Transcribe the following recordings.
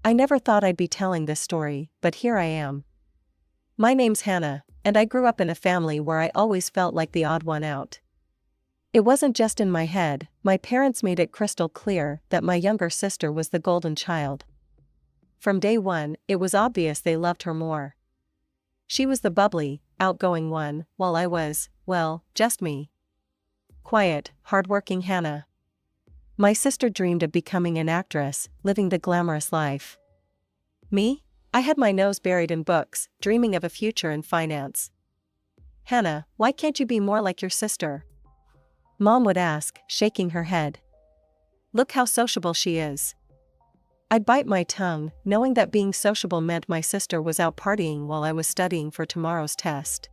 I never thought I'd be telling this story, but here I am. My name's Hannah, and I grew up in a family where I always felt like the odd one out. It wasn't just in my head, my parents made it crystal clear that my younger sister was the golden child. From day one, it was obvious they loved her more. She was the bubbly, outgoing one, while I was, well, just me. Quiet, hardworking Hannah. My sister dreamed of becoming an actress, living the glamorous life. Me? I had my nose buried in books, dreaming of a future in finance. Hannah, why can't you be more like your sister? Mom would ask, shaking her head. Look how sociable she is. I'd bite my tongue, knowing that being sociable meant my sister was out partying while I was studying for tomorrow's test.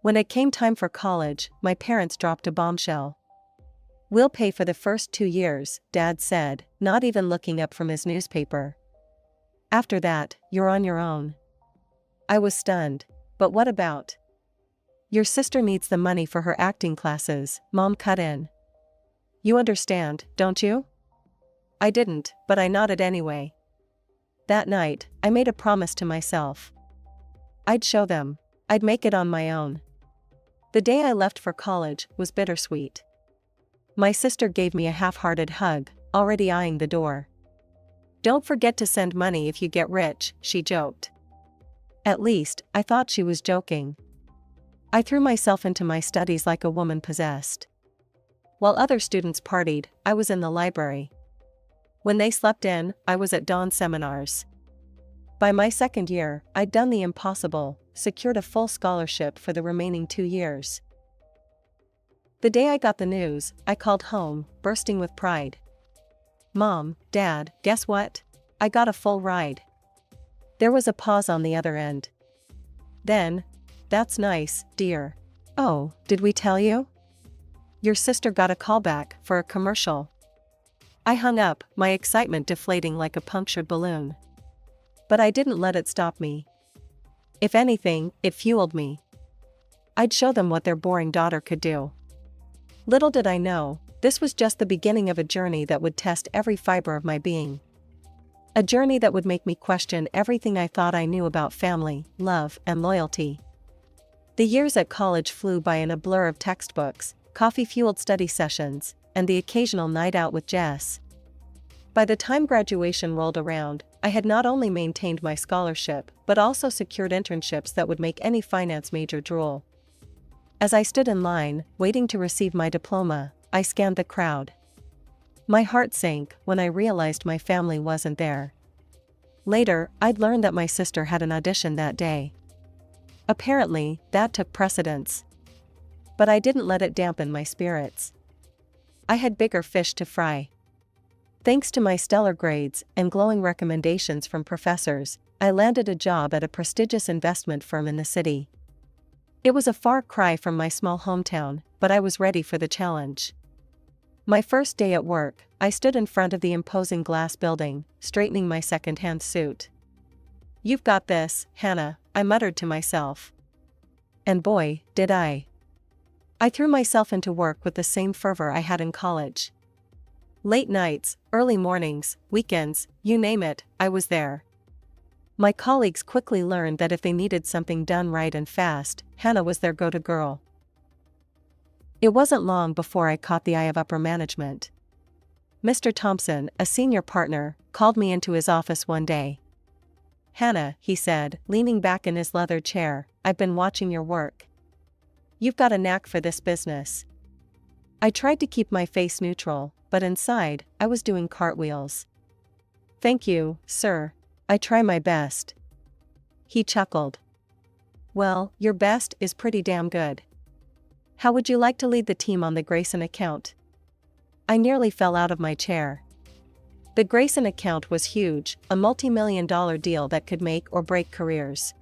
When it came time for college, my parents dropped a bombshell. We'll pay for the first 2 years, Dad said, not even looking up from his newspaper. After that, you're on your own. I was stunned. But what about? Your sister needs the money for her acting classes, Mom cut in. You understand, don't you? I didn't, but I nodded anyway. That night, I made a promise to myself. I'd show them. I'd make it on my own. The day I left for college was bittersweet. My sister gave me a half-hearted hug, already eyeing the door. Don't forget to send money if you get rich, she joked. At least, I thought she was joking. I threw myself into my studies like a woman possessed. While other students partied, I was in the library. When they slept in, I was at dawn seminars. By my second year, I'd done the impossible, secured a full scholarship for the remaining 2 years. The day I got the news, I called home, bursting with pride. Mom, Dad, guess what? I got a full ride. There was a pause on the other end. Then, that's nice, dear. Oh, did we tell you? Your sister got a callback for a commercial. I hung up, my excitement deflating like a punctured balloon. But I didn't let it stop me. If anything, it fueled me. I'd show them what their boring daughter could do. Little did I know, this was just the beginning of a journey that would test every fiber of my being. A journey that would make me question everything I thought I knew about family, love, and loyalty. The years at college flew by in a blur of textbooks, coffee-fueled study sessions, and the occasional night out with Jess. By the time graduation rolled around, I had not only maintained my scholarship, but also secured internships that would make any finance major drool. As I stood in line, waiting to receive my diploma, I scanned the crowd. My heart sank when I realized my family wasn't there. Later, I'd learned that my sister had an audition that day. Apparently, that took precedence. But I didn't let it dampen my spirits. I had bigger fish to fry. Thanks to my stellar grades and glowing recommendations from professors, I landed a job at a prestigious investment firm in the city. It was a far cry from my small hometown, but I was ready for the challenge. My first day at work, I stood in front of the imposing glass building, straightening my second-hand suit. "You've got this, Hannah," I muttered to myself. And boy, did I. I threw myself into work with the same fervor I had in college. Late nights, early mornings, weekends, you name it, I was there. My colleagues quickly learned that if they needed something done right and fast, Hannah was their go-to girl. It wasn't long before I caught the eye of upper management. Mr. Thompson, a senior partner, called me into his office one day. "Hannah," he said, leaning back in his leather chair, "I've been watching your work. You've got a knack for this business." I tried to keep my face neutral, but inside, I was doing cartwheels. "Thank you, sir. I try my best." He chuckled. "Well, your best is pretty damn good. How would you like to lead the team on the Grayson account?" I nearly fell out of my chair. The Grayson account was huge, a multi-million-dollar deal that could make or break careers.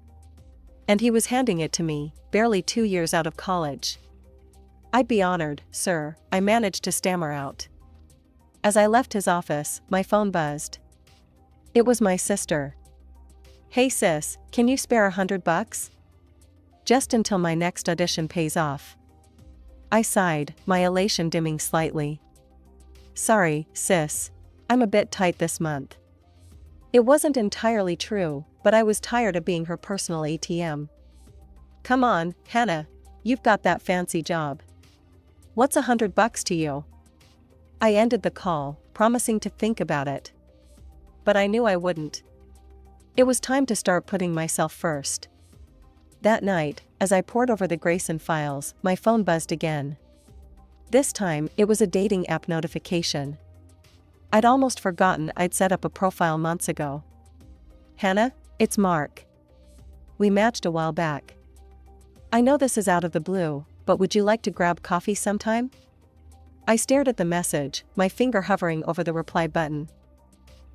And he was handing it to me, barely 2 years out of college. "I'd be honored, sir," I managed to stammer out. As I left his office, my phone buzzed. It was my sister. "Hey sis, can you spare $100? Just until my next audition pays off." I sighed, my elation dimming slightly. "Sorry, sis. I'm a bit tight this month." It wasn't entirely true, but I was tired of being her personal ATM. Come on, Hannah. You've got that fancy job. What's $100 to you? I ended the call, promising to think about it. But I knew I wouldn't. It was time to start putting myself first. That night, as I pored over the Grayson files, my phone buzzed again. This time, it was a dating app notification. I'd almost forgotten I'd set up a profile months ago. Hannah, it's Mark. We matched a while back. I know this is out of the blue, but would you like to grab coffee sometime? I stared at the message, my finger hovering over the reply button.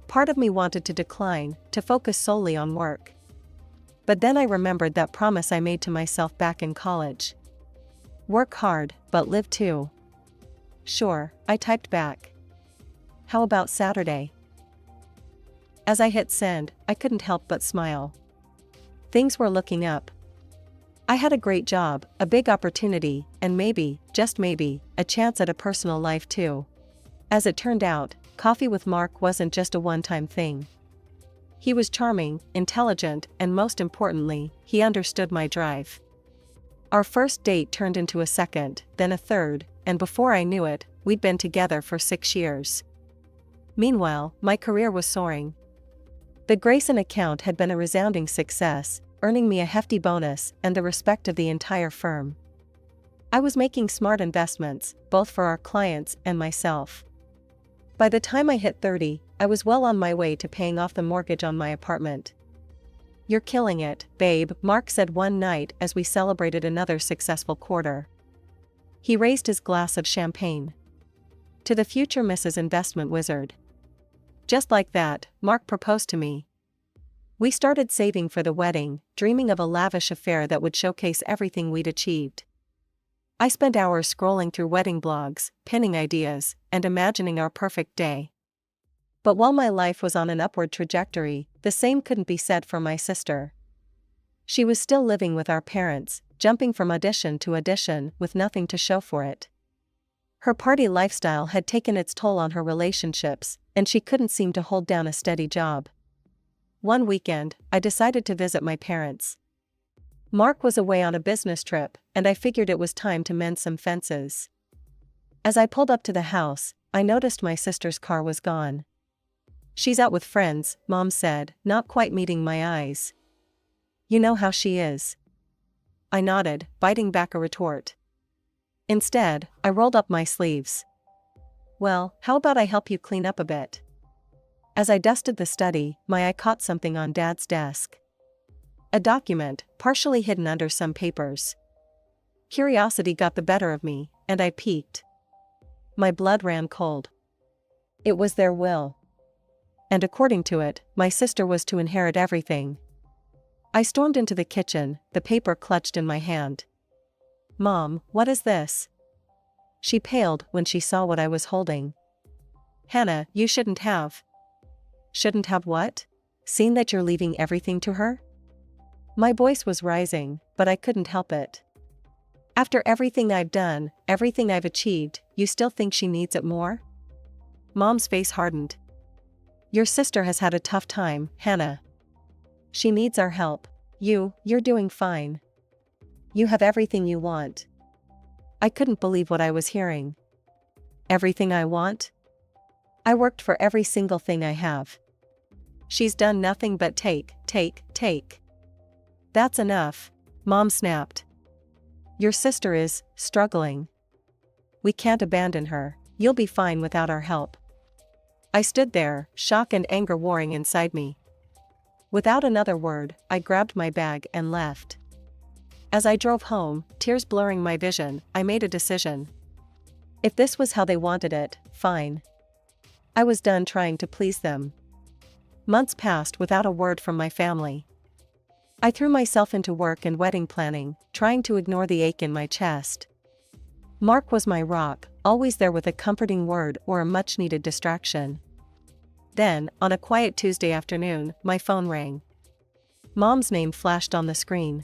Part of me wanted to decline, to focus solely on work. But then I remembered that promise I made to myself back in college. Work hard, but live too. Sure, I typed back. How about Saturday? As I hit send, I couldn't help but smile. Things were looking up. I had a great job, a big opportunity, and maybe, just maybe, a chance at a personal life too. As it turned out, coffee with Mark wasn't just a one-time thing. He was charming, intelligent, and most importantly, he understood my drive. Our first date turned into a second, then a third, and before I knew it, we'd been together for 6 years. Meanwhile, my career was soaring. The Grayson account had been a resounding success, earning me a hefty bonus and the respect of the entire firm. I was making smart investments, both for our clients and myself. By the time I hit 30, I was well on my way to paying off the mortgage on my apartment. You're killing it, babe, Mark said one night as we celebrated another successful quarter. He raised his glass of champagne. To the future Mrs. Investment Wizard. Just like that, Mark proposed to me. We started saving for the wedding, dreaming of a lavish affair that would showcase everything we'd achieved. I spent hours scrolling through wedding blogs, pinning ideas, and imagining our perfect day. But while my life was on an upward trajectory, the same couldn't be said for my sister. She was still living with our parents, jumping from audition to audition with nothing to show for it. Her party lifestyle had taken its toll on her relationships, and she couldn't seem to hold down a steady job. One weekend, I decided to visit my parents. Mark was away on a business trip, and I figured it was time to mend some fences. As I pulled up to the house, I noticed my sister's car was gone. She's out with friends, Mom said, not quite meeting my eyes. You know how she is. I nodded, biting back a retort. Instead, I rolled up my sleeves. Well, how about I help you clean up a bit? As I dusted the study, my eye caught something on Dad's desk. A document, partially hidden under some papers. Curiosity got the better of me, and I peeked. My blood ran cold. It was their will. And according to it, my sister was to inherit everything. I stormed into the kitchen, the paper clutched in my hand. Mom, what is this? She paled when she saw what I was holding. Hannah, you shouldn't have. Shouldn't have what? Seen that you're leaving everything to her? My voice was rising, but I couldn't help it. After everything I've done, everything I've achieved, you still think she needs it more? Mom's face hardened. Your sister has had a tough time, Hannah. She needs our help. You're doing fine. You have everything you want. I couldn't believe what I was hearing. Everything I want? I worked for every single thing I have. She's done nothing but take. That's enough, Mom snapped. Your sister is struggling. We can't abandon her. You'll be fine without our help. I stood there, shock and anger warring inside me. Without another word, I grabbed my bag and left. As I drove home, tears blurring my vision, I made a decision. If this was how they wanted it, fine. I was done trying to please them. Months passed without a word from my family. I threw myself into work and wedding planning, trying to ignore the ache in my chest. Mark was my rock, always there with a comforting word or a much-needed distraction. Then, on a quiet Tuesday afternoon, my phone rang. Mom's name flashed on the screen.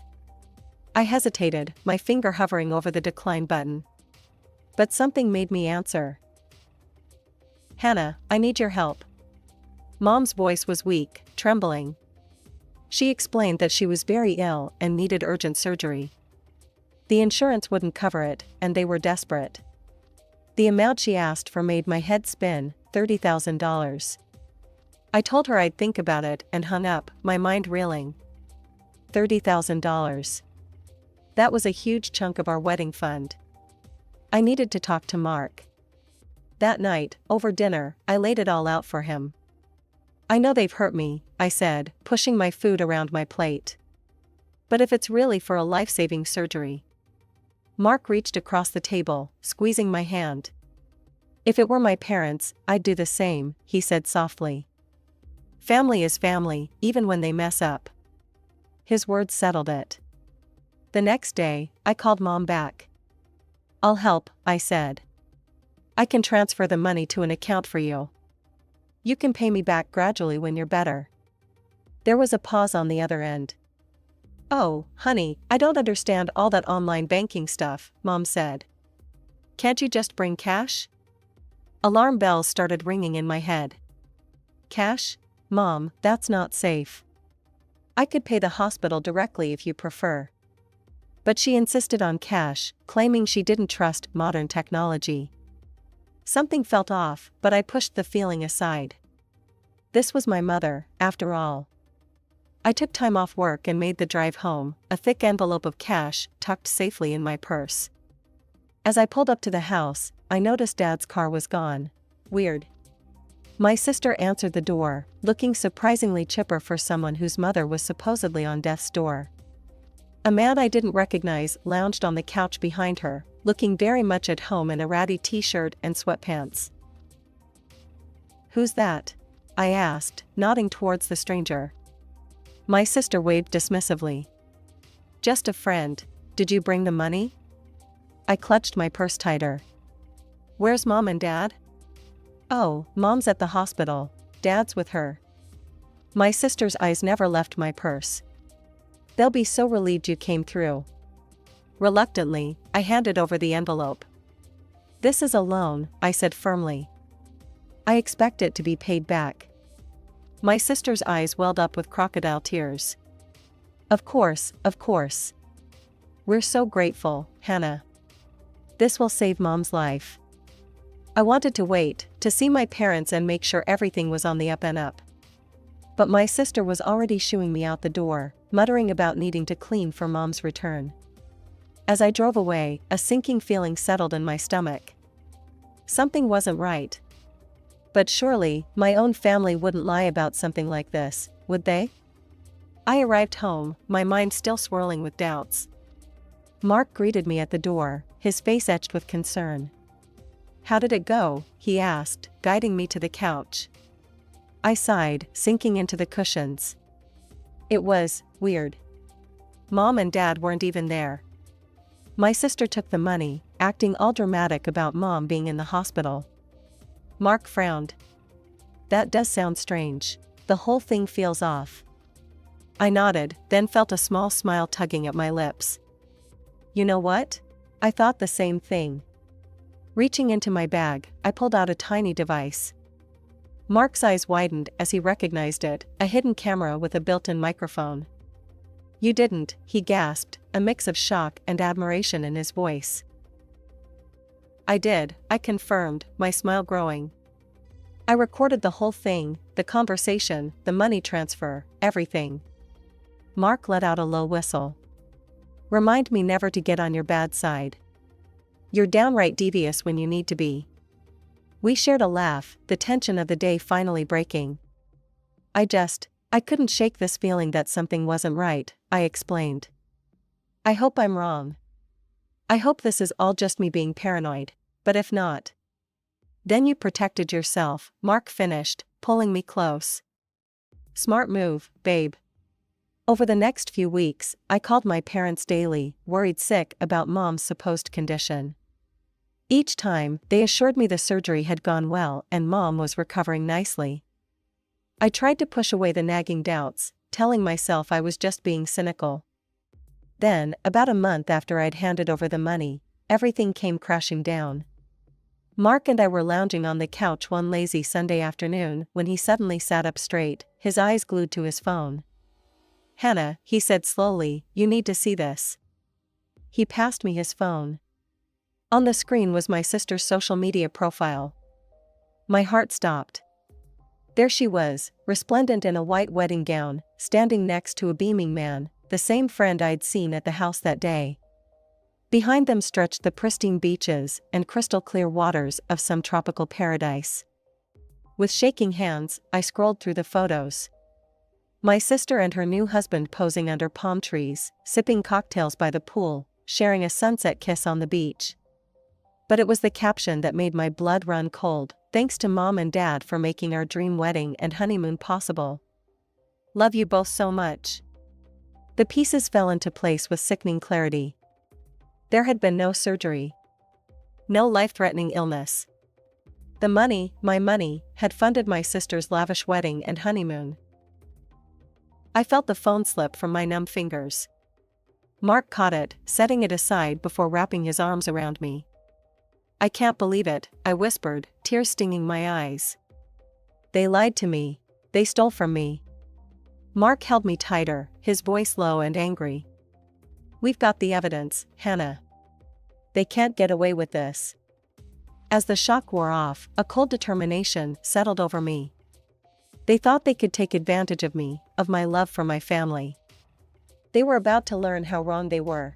I hesitated, my finger hovering over the decline button. But something made me answer. Hannah, I need your help. Mom's voice was weak, trembling. She explained that she was very ill and needed urgent surgery. The insurance wouldn't cover it, and they were desperate. The amount she asked for made my head spin, $30,000. I told her I'd think about it and hung up, my mind reeling. $30,000. That was a huge chunk of our wedding fund. I needed to talk to Mark. That night, over dinner, I laid it all out for him. I know they've hurt me, I said, pushing my food around my plate. But if it's really for a life-saving surgery. Mark reached across the table, squeezing my hand. If it were my parents, I'd do the same, he said softly. Family is family, even when they mess up. His words settled it. The next day, I called Mom back. I'll help, I said. I can transfer the money to an account for you. You can pay me back gradually when you're better. There was a pause on the other end. Oh, honey, I don't understand all that online banking stuff, Mom said. Can't you just bring cash? Alarm bells started ringing in my head. Cash? Mom, that's not safe. I could pay the hospital directly if you prefer. But she insisted on cash, claiming she didn't trust modern technology. Something felt off, but I pushed the feeling aside. This was my mother, after all. I took time off work and made the drive home, a thick envelope of cash tucked safely in my purse. As I pulled up to the house, I noticed Dad's car was gone. Weird. My sister answered the door, looking surprisingly chipper for someone whose mother was supposedly on death's door. A man I didn't recognize lounged on the couch behind her, looking very much at home in a ratty t-shirt and sweatpants. Who's that? I asked, nodding towards the stranger. My sister waved dismissively. Just a friend. Did you bring the money? I clutched my purse tighter. Where's Mom and Dad? Oh, Mom's at the hospital. Dad's with her. My sister's eyes never left my purse. They'll be so relieved you came through. Reluctantly, I handed over the envelope. This is a loan, I said firmly. I expect it to be paid back. My sister's eyes welled up with crocodile tears. Of course, of course. We're so grateful, Hannah. This will save Mom's life. I wanted to wait, to see my parents and make sure everything was on the up and up. But my sister was already shooing me out the door, muttering about needing to clean for Mom's return. As I drove away, a sinking feeling settled in my stomach. Something wasn't right. But surely, my own family wouldn't lie about something like this, would they? I arrived home, my mind still swirling with doubts. Mark greeted me at the door, his face etched with concern. How did it go? He asked, guiding me to the couch. I sighed, sinking into the cushions. It was weird. Mom and Dad weren't even there. My sister took the money, acting all dramatic about Mom being in the hospital. Mark frowned. That does sound strange. The whole thing feels off. I nodded, then felt a small smile tugging at my lips. You know what? I thought the same thing. Reaching into my bag, I pulled out a tiny device. Mark's eyes widened as he recognized it, a hidden camera with a built-in microphone. You didn't, he gasped, a mix of shock and admiration in his voice. I did, I confirmed, my smile growing. I recorded the whole thing, the conversation, the money transfer, everything. Mark let out a low whistle. Remind me never to get on your bad side. You're downright devious when you need to be. We shared a laugh, the tension of the day finally breaking. I couldn't shake this feeling that something wasn't right, I explained. I hope I'm wrong. I hope this is all just me being paranoid, but if not. Then you protected yourself, Mark finished, pulling me close. Smart move, babe. Over the next few weeks, I called my parents daily, worried sick about Mom's supposed condition. Each time, they assured me the surgery had gone well and Mom was recovering nicely. I tried to push away the nagging doubts, telling myself I was just being cynical. Then, about a month after I'd handed over the money, everything came crashing down. Mark and I were lounging on the couch one lazy Sunday afternoon when he suddenly sat up straight, his eyes glued to his phone. "Hannah," he said slowly, "you need to see this." He passed me his phone. On the screen was my sister's social media profile. My heart stopped. There she was, resplendent in a white wedding gown, standing next to a beaming man, the same friend I'd seen at the house that day. Behind them stretched the pristine beaches and crystal-clear waters of some tropical paradise. With shaking hands, I scrolled through the photos. My sister and her new husband posing under palm trees, sipping cocktails by the pool, sharing a sunset kiss on the beach. But it was the caption that made my blood run cold. "Thanks to Mom and Dad for making our dream wedding and honeymoon possible. Love you both so much." The pieces fell into place with sickening clarity. There had been no surgery. No life-threatening illness. The money, my money, had funded my sister's lavish wedding and honeymoon. I felt the phone slip from my numb fingers. Mark caught it, setting it aside before wrapping his arms around me. "I can't believe it," I whispered, tears stinging my eyes. "They lied to me. They stole from me." Mark held me tighter, his voice low and angry. "We've got the evidence, Hannah. They can't get away with this." As the shock wore off, a cold determination settled over me. They thought they could take advantage of me, of my love for my family. They were about to learn how wrong they were.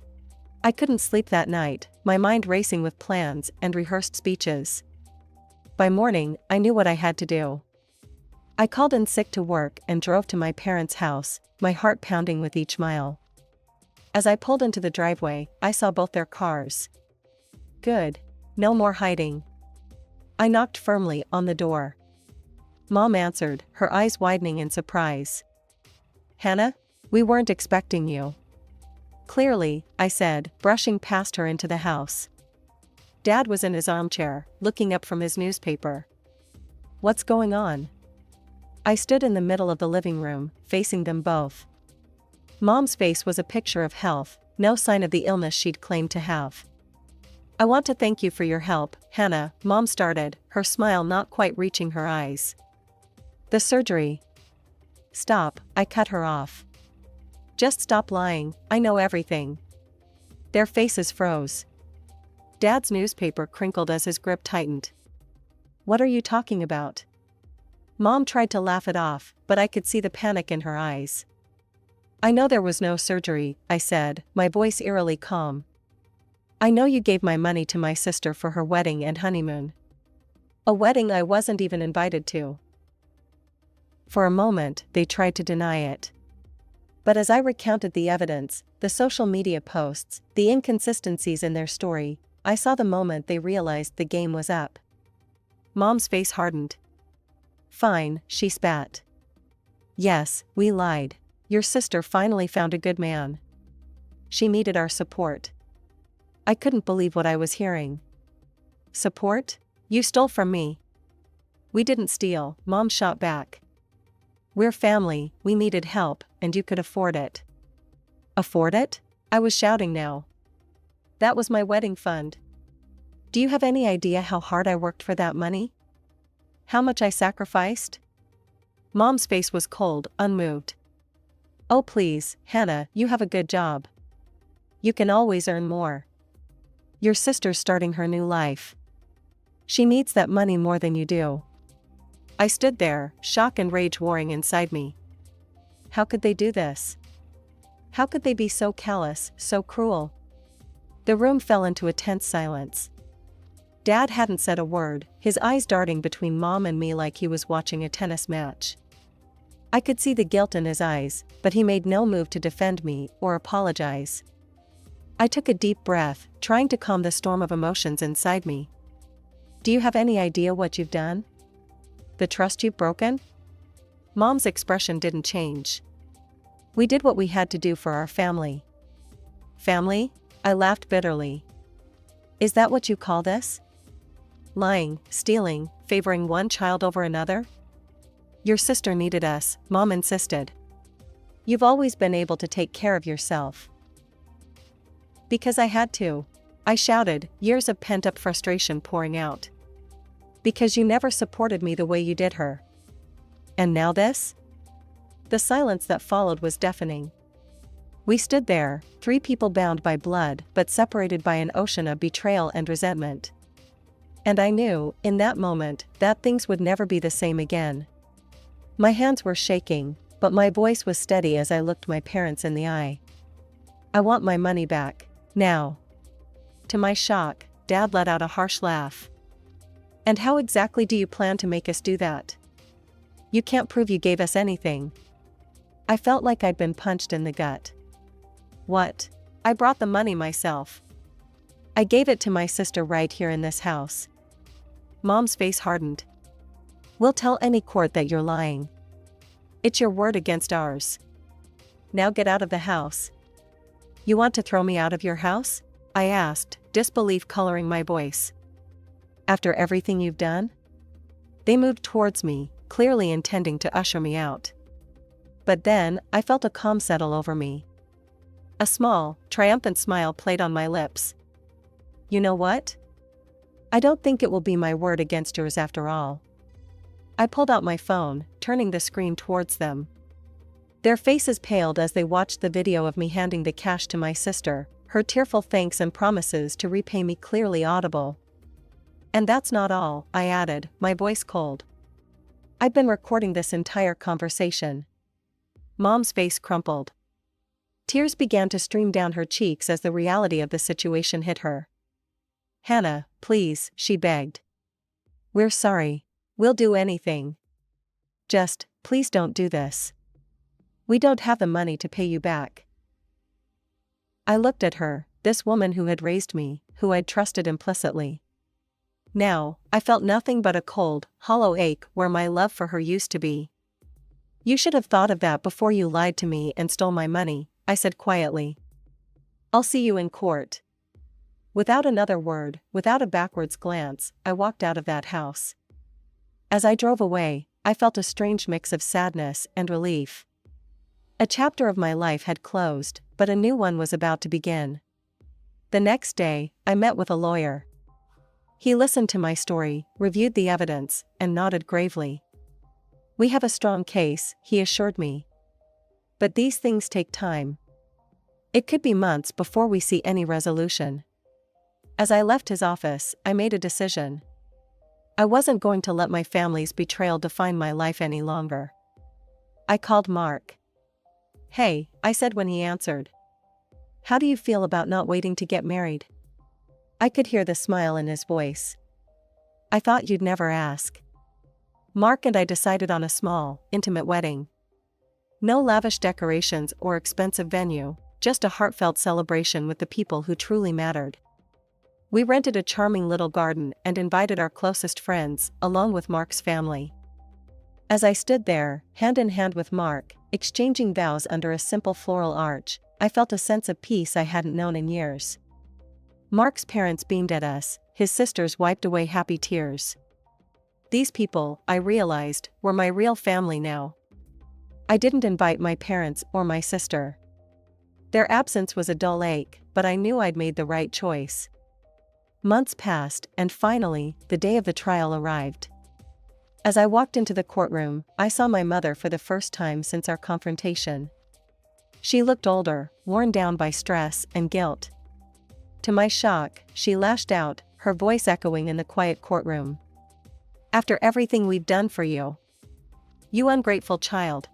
I couldn't sleep that night, my mind racing with plans and rehearsed speeches. By morning, I knew what I had to do. I called in sick to work and drove to my parents' house, my heart pounding with each mile. As I pulled into the driveway, I saw both their cars. Good. No more hiding. I knocked firmly on the door. Mom answered, her eyes widening in surprise. "Hannah, we weren't expecting you." "Clearly," I said, brushing past her into the house. Dad was in his armchair, looking up from his newspaper. "What's going on?" I stood in the middle of the living room, facing them both. Mom's face was a picture of health, no sign of the illness she'd claimed to have. "I want to thank you for your help, Hannah," Mom started, her smile not quite reaching her eyes. "The surgery." "Stop," I cut her off. "Just stop lying, I know everything." Their faces froze. Dad's newspaper crinkled as his grip tightened. "What are you talking about?" Mom tried to laugh it off, but I could see the panic in her eyes. "I know there was no surgery," I said, my voice eerily calm. "I know you gave my money to my sister for her wedding and honeymoon. A wedding I wasn't even invited to." For a moment, they tried to deny it. But as I recounted the evidence, the social media posts, the inconsistencies in their story, I saw the moment they realized the game was up. Mom's face hardened. "Fine," she spat. "Yes, we lied. Your sister finally found a good man. She needed our support." I couldn't believe what I was hearing. "Support? You stole from me." "We didn't steal," Mom shot back. "We're family, we needed help, and you could afford it." "Afford it?" I was shouting now. "That was my wedding fund. Do you have any idea how hard I worked for that money? How much I sacrificed?" Mom's face was cold, unmoved. "Oh please, Hannah, you have a good job. You can always earn more. Your sister's starting her new life. She needs that money more than you do." I stood there, shock and rage warring inside me. How could they do this? How could they be so callous, so cruel? The room fell into a tense silence. Dad hadn't said a word, his eyes darting between Mom and me like he was watching a tennis match. I could see the guilt in his eyes, but he made no move to defend me or apologize. I took a deep breath, trying to calm the storm of emotions inside me. "Do you have any idea what you've done? The trust you've broken?" Mom's expression didn't change. "We did what we had to do for our family." "Family?" I laughed bitterly. "Is that what you call this? Lying, stealing, favoring one child over another?" "Your sister needed us," Mom insisted. "You've always been able to take care of yourself." "Because I had to," I shouted, years of pent-up frustration pouring out. Because you never supported me the way you did her. And now this? The silence that followed was deafening. We stood there, three people bound by blood but separated by an ocean of betrayal and resentment. And I knew, in that moment, that things would never be the same again. My hands were shaking, but my voice was steady as I looked my parents in the eye. I want my money back, now. To my shock, Dad let out a harsh laugh. And how exactly do you plan to make us do that? You can't prove you gave us anything. I felt like I'd been punched in the gut. What? I brought the money myself. I gave it to my sister right here in this house. Mom's face hardened. We'll tell any court that you're lying. It's your word against ours. Now get out of the house. You want to throw me out of your house? I asked, disbelief coloring my voice. After everything you've done? They moved towards me, clearly intending to usher me out. But then, I felt a calm settle over me. A small, triumphant smile played on my lips. You know what? I don't think it will be my word against yours after all. I pulled out my phone, turning the screen towards them. Their faces paled as they watched the video of me handing the cash to my sister, her tearful thanks and promises to repay me clearly audible. And that's not all, I added, my voice cold. I've been recording this entire conversation. Mom's face crumpled. Tears began to stream down her cheeks as the reality of the situation hit her. Hannah, please, she begged. We're sorry. We'll do anything. Just, please don't do this. We don't have the money to pay you back. I looked at her, this woman who had raised me, who I'd trusted implicitly. Now, I felt nothing but a cold, hollow ache where my love for her used to be. You should have thought of that before you lied to me and stole my money, I said quietly. I'll see you in court. Without another word, without a backwards glance, I walked out of that house. As I drove away, I felt a strange mix of sadness and relief. A chapter of my life had closed, but a new one was about to begin. The next day, I met with a lawyer. He listened to my story, reviewed the evidence, and nodded gravely. We have a strong case, he assured me. But these things take time. It could be months before we see any resolution. As I left his office, I made a decision. I wasn't going to let my family's betrayal define my life any longer. I called Mark. Hey, I said when he answered. How do you feel about not waiting to get married? I could hear the smile in his voice. I thought you'd never ask. Mark and I decided on a small, intimate wedding. No lavish decorations or expensive venue, just a heartfelt celebration with the people who truly mattered. We rented a charming little garden and invited our closest friends, along with Mark's family. As I stood there, hand in hand with Mark, exchanging vows under a simple floral arch, I felt a sense of peace I hadn't known in years. Mark's parents beamed at us, his sisters wiped away happy tears. These people, I realized, were my real family now. I didn't invite my parents or my sister. Their absence was a dull ache, but I knew I'd made the right choice. Months passed, and finally, the day of the trial arrived. As I walked into the courtroom, I saw my mother for the first time since our confrontation. She looked older, worn down by stress and guilt. To my shock, she lashed out, her voice echoing in the quiet courtroom. After everything we've done for you. You ungrateful child.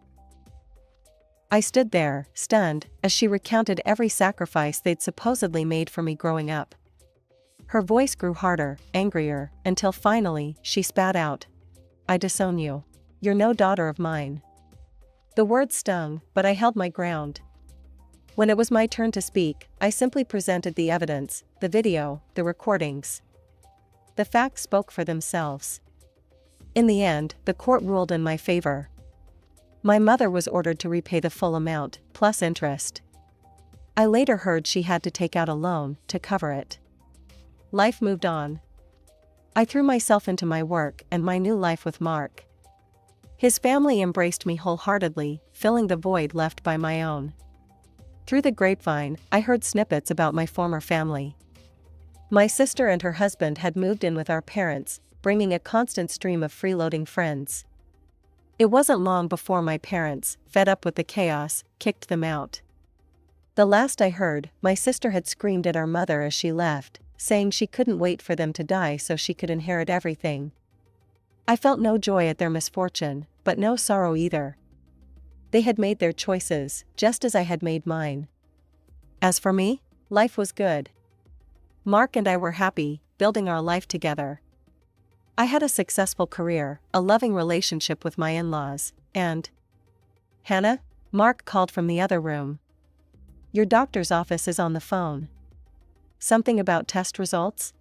I stood there, stunned, as she recounted every sacrifice they'd supposedly made for me growing up. Her voice grew harder, angrier, until finally, she spat out. I disown you. You're no daughter of mine. The words stung, but I held my ground. When it was my turn to speak, I simply presented the evidence, the video, the recordings. The facts spoke for themselves. In the end, the court ruled in my favor. My mother was ordered to repay the full amount, plus interest. I later heard she had to take out a loan to cover it. Life moved on. I threw myself into my work and my new life with Mark. His family embraced me wholeheartedly, filling the void left by my own. Through the grapevine, I heard snippets about my former family. My sister and her husband had moved in with our parents, bringing a constant stream of freeloading friends. It wasn't long before my parents, fed up with the chaos, kicked them out. The last I heard, my sister had screamed at our mother as she left, saying she couldn't wait for them to die so she could inherit everything. I felt no joy at their misfortune, but no sorrow either. They had made their choices, just as I had made mine. As for me, life was good. Mark and I were happy, building our life together. I had a successful career, a loving relationship with my in-laws, and... Hannah? Mark called from the other room. Your doctor's office is on the phone. Something about test results?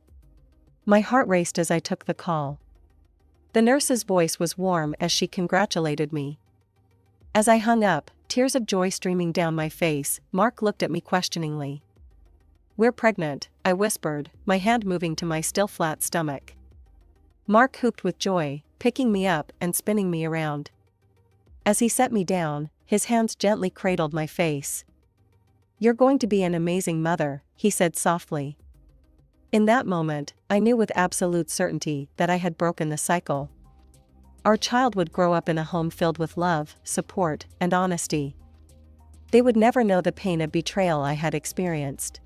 My heart raced as I took the call. The nurse's voice was warm as she congratulated me. As I hung up, tears of joy streaming down my face, Mark looked at me questioningly. We're pregnant, I whispered, my hand moving to my still flat stomach. Mark whooped with joy, picking me up and spinning me around. As he set me down, his hands gently cradled my face. You're going to be an amazing mother, he said softly. In that moment, I knew with absolute certainty that I had broken the cycle. Our child would grow up in a home filled with love, support, and honesty. They would never know the pain of betrayal I had experienced.